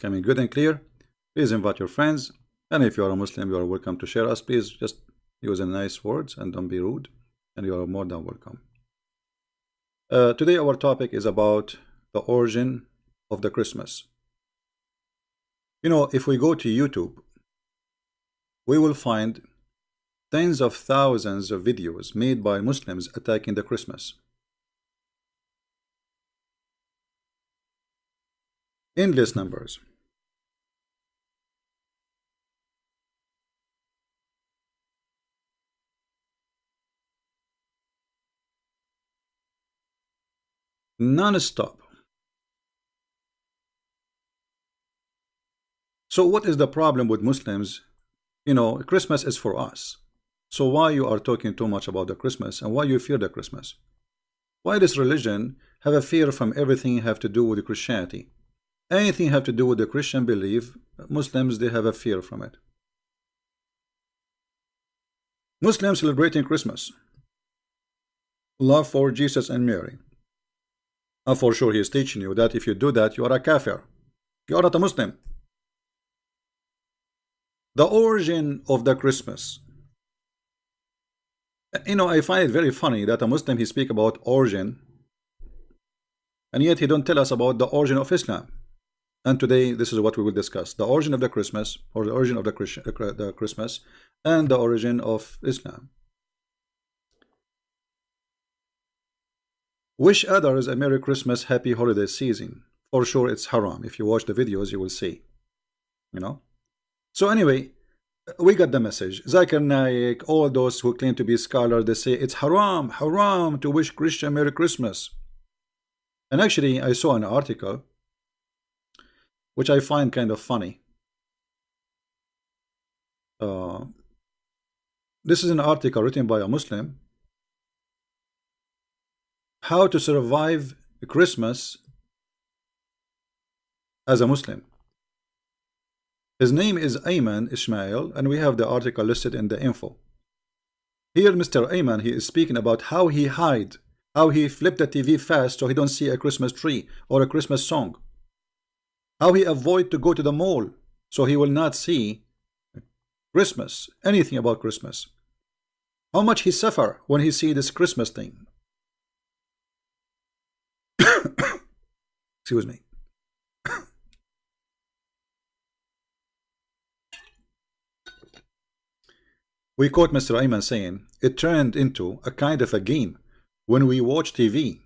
coming good and clear. Please invite your friends. And if you are a Muslim, you are welcome to share us. Please just use nice words and don't be rude. And you are more than welcome. Today our topic is about the origin of the Christmas. You know, if we go to YouTube, we will find tens of thousands of videos made by Muslims attacking the Christmas. Endless numbers. Non-stop. So what is the problem with Muslims? You know, Christmas is for us. So why you are talking too much about the Christmas, and why you fear the Christmas? Why this religion have a fear from everything have to do with Christianity? Anything have to do with the Christian belief, Muslims, they have a fear from it. Muslims celebrating Christmas, love for Jesus and Mary. For sure he is teaching you that if you do that, you are a kafir. You are not a Muslim. The origin of the Christmas. You know, I find it very funny that a Muslim, he speak about origin, and yet he don't tell us about the origin of Islam. And today this is what we will discuss: the origin of the Christmas, or the origin of the Christmas, and the origin of Islam. Wish others a Merry Christmas, Happy Holiday Season. For sure it's haram. If you watch the videos, you will see. You know. So anyway, we got the message. Zakir Naik, all those who claim to be scholars, they say it's haram to wish Christian Merry Christmas. And actually, I saw an article which I find kind of funny. This is an article written by a Muslim. How to survive Christmas as a Muslim. His name is Ayman Ismail, and we have the article listed in the info. Here Mr. Ayman, he is speaking about how he hide, how he flipped the TV fast so he don't see a Christmas tree or a Christmas song. How he avoid to go to the mall so he will not see Christmas, anything about Christmas. How much he suffer when he see this Christmas thing. Excuse me. We quote Mr. Ayman saying, it turned into a kind of a game when we watch TV.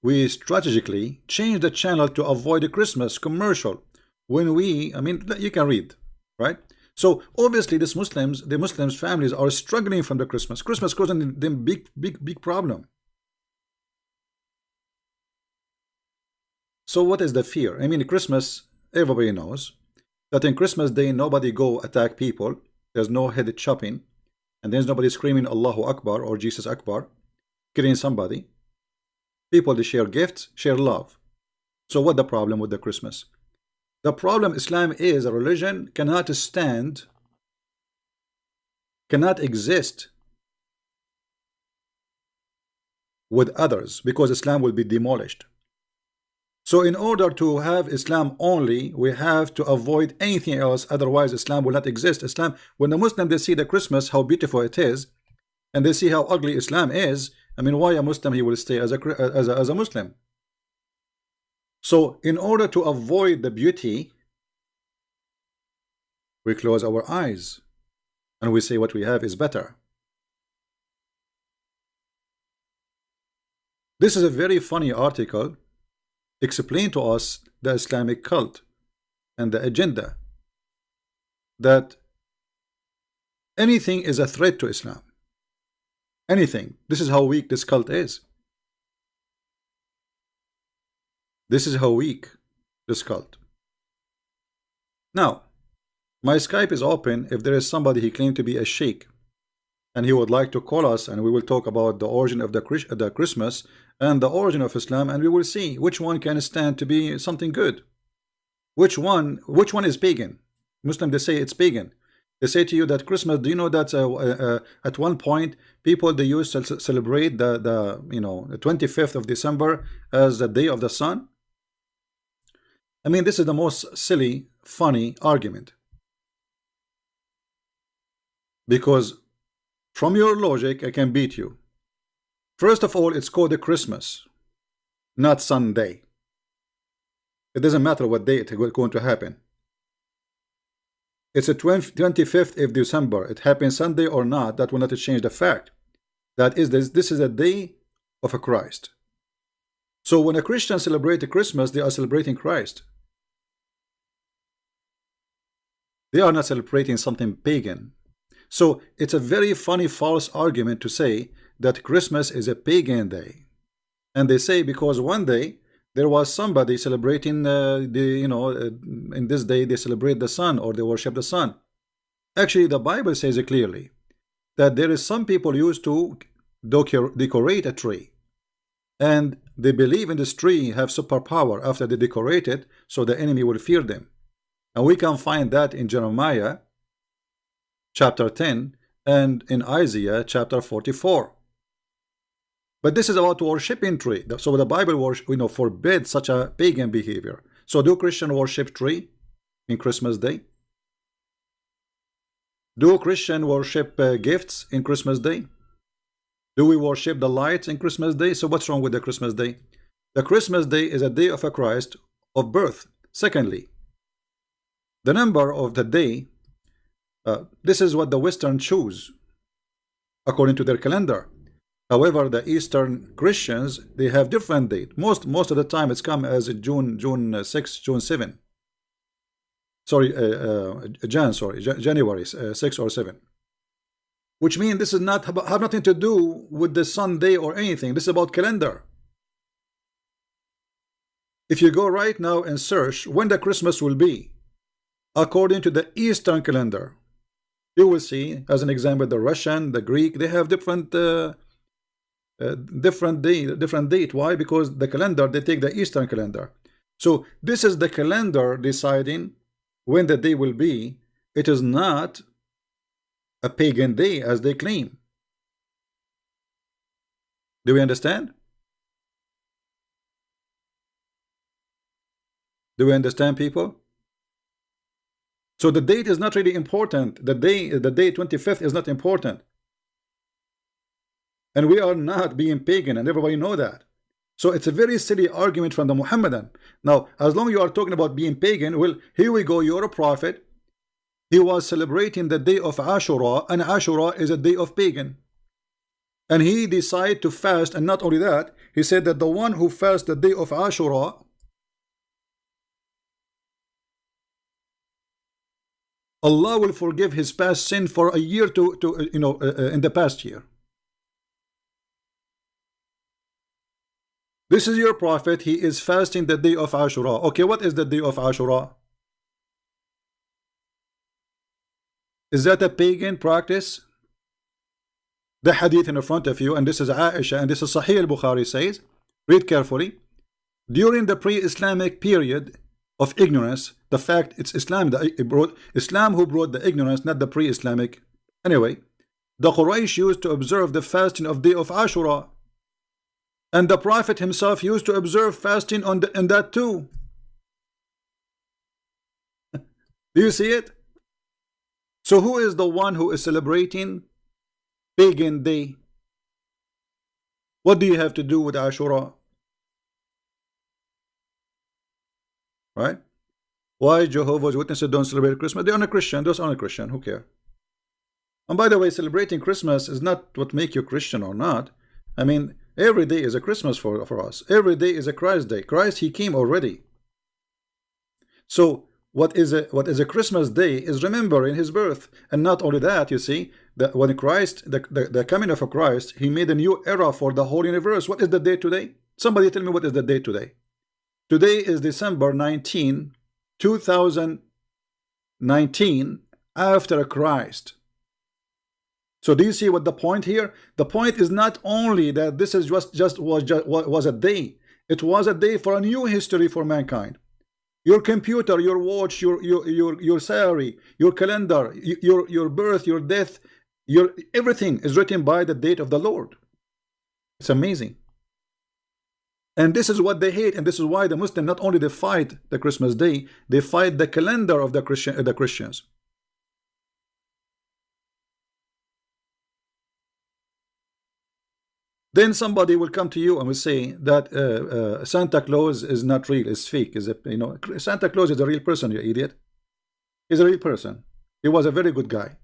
We strategically change the channel to avoid a Christmas commercial. When we, I mean, you can read, right? So obviously, the Muslims families are struggling from the Christmas. Christmas causing them big problem. So what is the fear? I mean, Christmas, everybody knows that in Christmas day nobody go attack people. There's no head chopping, and there's nobody screaming Allahu Akbar or Jesus Akbar, killing somebody. People, they share gifts, share love. So what the problem with the Christmas? The problem, Islam is a religion cannot stand, cannot exist with others, because Islam will be demolished. So in order to have Islam only, we have to avoid anything else, otherwise Islam will not exist. Islam, when the Muslim, they see the Christmas, how beautiful it is, and they see how ugly Islam is, I mean, why a Muslim, he will stay as a Muslim? So in order to avoid the beauty, we close our eyes and we say what we have is better. This is a very funny article. Explain to us the Islamic cult and the agenda, that anything is a threat to Islam. Anything. This is how weak this cult is. This is how weak this cult. Now, my Skype is open. If there is somebody he claimed to be a sheikh and he would like to call us, and we will talk about the origin of the Christmas and the origin of Islam, and we will see which one can stand to be something good. Which one is pagan? Muslim, they say it's pagan. They say to you that Christmas, do you know that at one point people, they used to celebrate the 25th of December as the day of the sun? I mean, this is the most silly, funny argument. Because from your logic, I can beat you. First of all, it's called a Christmas, not Sunday. It doesn't matter what day it's going to happen. It's the 25th of December. It happens Sunday or not, that will not change the fact. That is, this is a day of a Christ. So when a Christian celebrates Christmas, they are celebrating Christ. They are not celebrating something pagan. So it's a very funny false argument to say that Christmas is a pagan day. And they say because one day there was somebody celebrating in this day they celebrate the sun or they worship the sun. Actually, the Bible says it clearly that there is some people used to decorate a tree, and they believe in this tree have superpower after they decorate it, so the enemy will fear them. And we can find that in Jeremiah chapter 10 and in Isaiah chapter 44. But this is about worshiping tree. So the Bible forbids such a pagan behavior. So do Christians worship tree in Christmas Day? Do Christians worship gifts in Christmas Day? Do we worship the lights in Christmas Day? So what's wrong with the Christmas Day? The Christmas Day is a day of a Christ of birth. Secondly, the number of the day, this is what the Western choose according to their calendar. However, the Eastern Christians, they have different date. Most of the time it's come as June 6, June 7. Sorry, January 6 or 7. Which means this is not have nothing to do with the Sunday or anything. This is about calendar. If you go right now and search when the Christmas will be, according to the Eastern calendar, you will see, as an example, the Russian, the Greek, they have different date. Why? Because the calendar, they take the Eastern calendar. So this is the calendar deciding when the day will be. It is not a pagan day as they claim. Do we understand? Do we understand, people? So the date is not really important. The day 25th is not important. And we are not being pagan, and everybody know that. So it's a very silly argument from the Muhammadan. Now, as long as you are talking about being pagan, well, here we go, you're a prophet. He was celebrating the day of Ashura, and Ashura is a day of pagan. And he decided to fast, and not only that, he said that the one who fasts the day of Ashura, Allah will forgive his past sin for a year in the past year. This is your prophet. He is fasting the day of Ashura. Okay, what is the day of Ashura? Is that a pagan practice? The hadith in front of you, and this is Aisha, and this is Sahih al-Bukhari says, read carefully. During the pre-Islamic period of ignorance, the fact it's Islam who brought the ignorance, not the pre-Islamic. Anyway, the Quraysh used to observe the fasting of day of Ashura. And the Prophet himself used to observe fasting on that too. Do you see it? So who is the one who is celebrating pagan day? What do you have to do with Ashura? Right? Why Jehovah's Witnesses don't celebrate Christmas? They're not Christian. Those aren't Christian. Who cares? And by the way, celebrating Christmas is not what makes you Christian or not. I mean, every day is a Christmas for us. Every day is a Christ day. Christ, he came already. So what is a Christmas day is remembering his birth. And not only that, you see, that when Christ, the coming of a Christ, he made a new era for the whole universe. What is the day today? Somebody tell me what is the day today. Today is December 19, 2019, after Christ. So do you see what the point here? The point is not only that this is was a day. It was a day for a new history for mankind. Your computer, your watch, your salary, your calendar, your birth, your death, everything is written by the date of the Lord. It's amazing. And this is what they hate, and this is why the Muslim not only they fight the Christmas day, they fight the calendar of the Christians. Then somebody will come to you and will say that Santa Claus is not real, it's fake. Is it, Santa Claus is a real person, you idiot. He's a real person. He was a very good guy.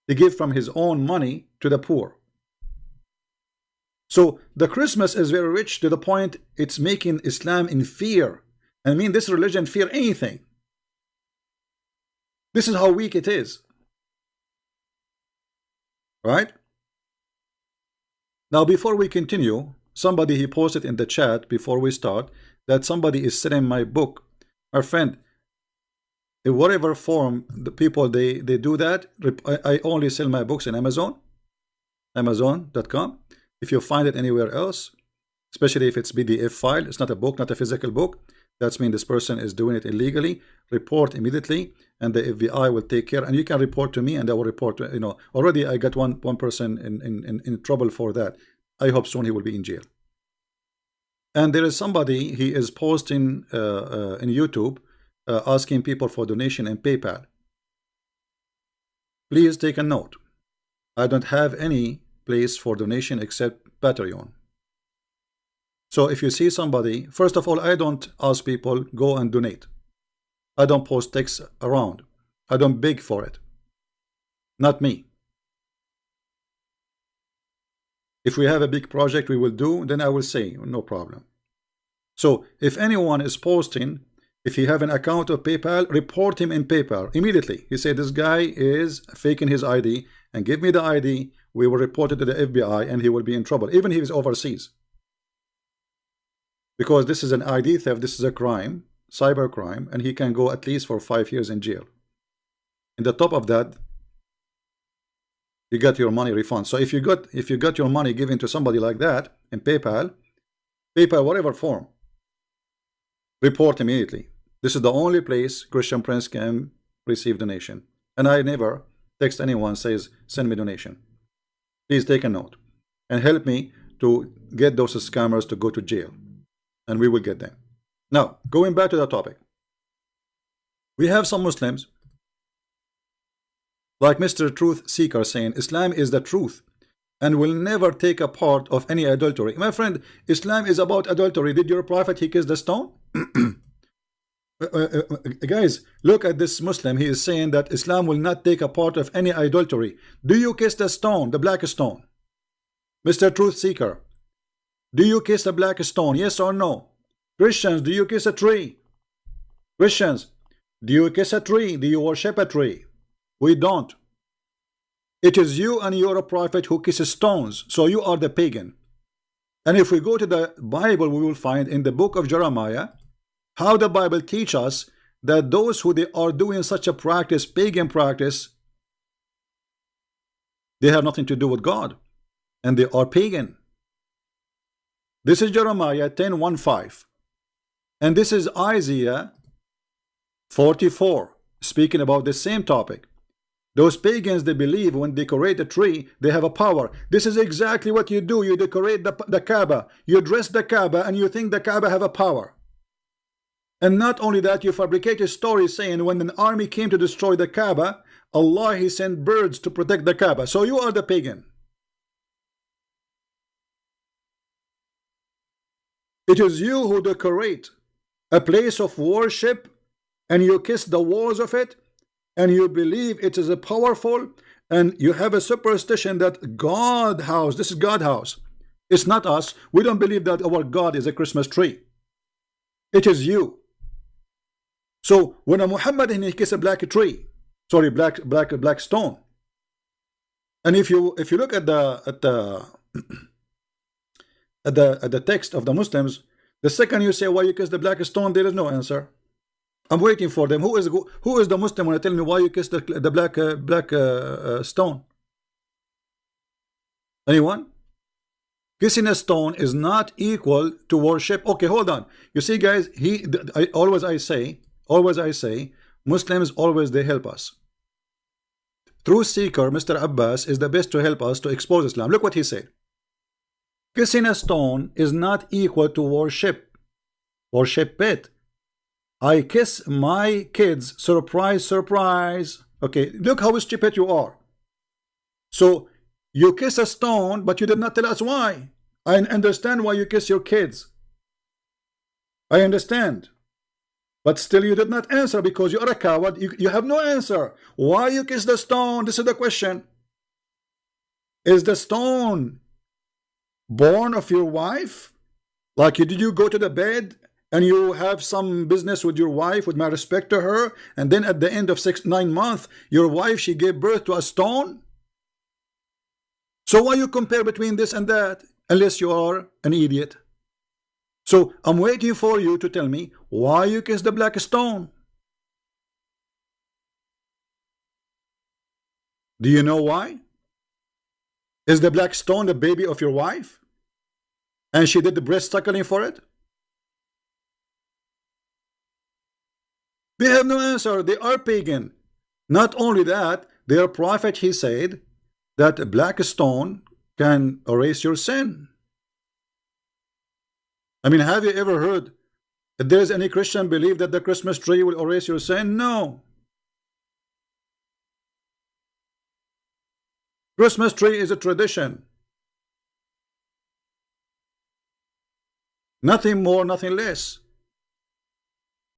He gave from his own money to the poor. So the Christmas is very rich to the point it's making Islam in fear. I mean, this religion fear anything. This is how weak it is. Right? Now, before we continue, somebody he posted in the chat before we start that somebody is selling my book. My friend, in whatever form the people they do that, I only sell my books in Amazon.com. If you find it anywhere else, especially if it's PDF file, it's not a book, not a physical book, that's mean this person is doing it illegally. Report immediately, and the FBI will take care. And you can report to me, and I will report to, already I got one person in trouble for that. I hope soon he will be in jail. And there is somebody, he is posting in YouTube asking people for donation in PayPal. Please take a note. I don't have any place for donation except Patreon. So if you see somebody, first of all, I don't ask people go and donate. I don't post texts around. I don't beg for it. Not me. If we have a big project we will do, then I will say no problem. So if anyone is posting, if you have an account of PayPal, report him in PayPal immediately. He said this guy is faking his ID, and give me the ID. We will report it to the FBI, and he will be in trouble, even if he is overseas. Because this is an ID theft, this is a crime, cyber crime, and he can go at least for 5 years in jail. In the top of that, you got your money refunded. So if you got your money given to somebody like that in PayPal, whatever form, report immediately. This is the only place Christian Prince can receive donation. And I never text anyone says send me donation. Please take a note and help me to get those scammers to go to jail, and we will get them. Now, going back to the topic, we have some Muslims like Mr. Truth Seeker saying Islam is the truth and will never take a part of any adultery. My friend, Islam is about adultery. Did your prophet he kissed the stone? Guys, look at this Muslim. He is saying that Islam will not take a part of any adultery. Do you kiss the stone, the black stone? Mr. Truth Seeker, do you kiss the black stone? Yes or no? Christians, do you kiss a tree? Christians, do you kiss a tree? Do you worship a tree? We don't. It is you and your prophet who kisses stones, so you are the pagan. And if we go to the Bible, we will find in the book of Jeremiah how the Bible teaches us that those who they are doing such a practice, pagan practice, they have nothing to do with God, and they are pagan. This is Jeremiah 10:1-5, and this is Isaiah 44, speaking about the same topic. Those pagans, they believe when they decorate a tree, they have a power. This is exactly what you do. You decorate the Kaaba, you dress the Kaaba, and you think the Kaaba have a power. And not only that, you fabricate a story saying when an army came to destroy the Kaaba, Allah he sent birds to protect the Kaaba. So you are the pagan. It is you who decorate a place of worship, and you kiss the walls of it, and you believe it is a powerful, and you have a superstition that God house, this is God house. It's not us. We don't believe that our God is a Christmas tree. It is you. So when a Muhammad he kiss a black tree, sorry, black stone, and if you look at the text of the Muslims, the second you say why you kiss the black stone, there is no answer. I'm waiting for them. Who is the Muslim when I tell me why you kiss the black stone? Anyone? Kissing a stone is not equal to worship. Okay, hold on. You see, guys, I say, Muslims always they help us. Truth Seeker, Mr. Abbas, is the best to help us to expose Islam. Look what he said. Kissing a stone is not equal to worship. Worship it. I kiss my kids. Surprise, surprise. Okay, look how stupid you are. So you kiss a stone, but you did not tell us why. I understand why you kiss your kids. I understand. But still you did not answer because you are a coward. You have no answer. Why you kiss the stone? This is the question. Is the stone born of your wife? Like did you go to the bed and you have some business with your wife, with my respect to her, and then at the end of 9 months, your wife, she gave birth to a stone? So why you compare between this and that, unless you are an idiot? So I'm waiting for you to tell me why you kiss the black stone. Do you know why? Is the black stone the baby of your wife? And she did the breast suckling for it? They have no answer. They are pagan. Not only that, their prophet, he said that a black stone can erase your sin. I mean, have you ever heard that there is any Christian believe that the Christmas tree will erase your sin? No. Christmas tree is a tradition. Nothing more, nothing less.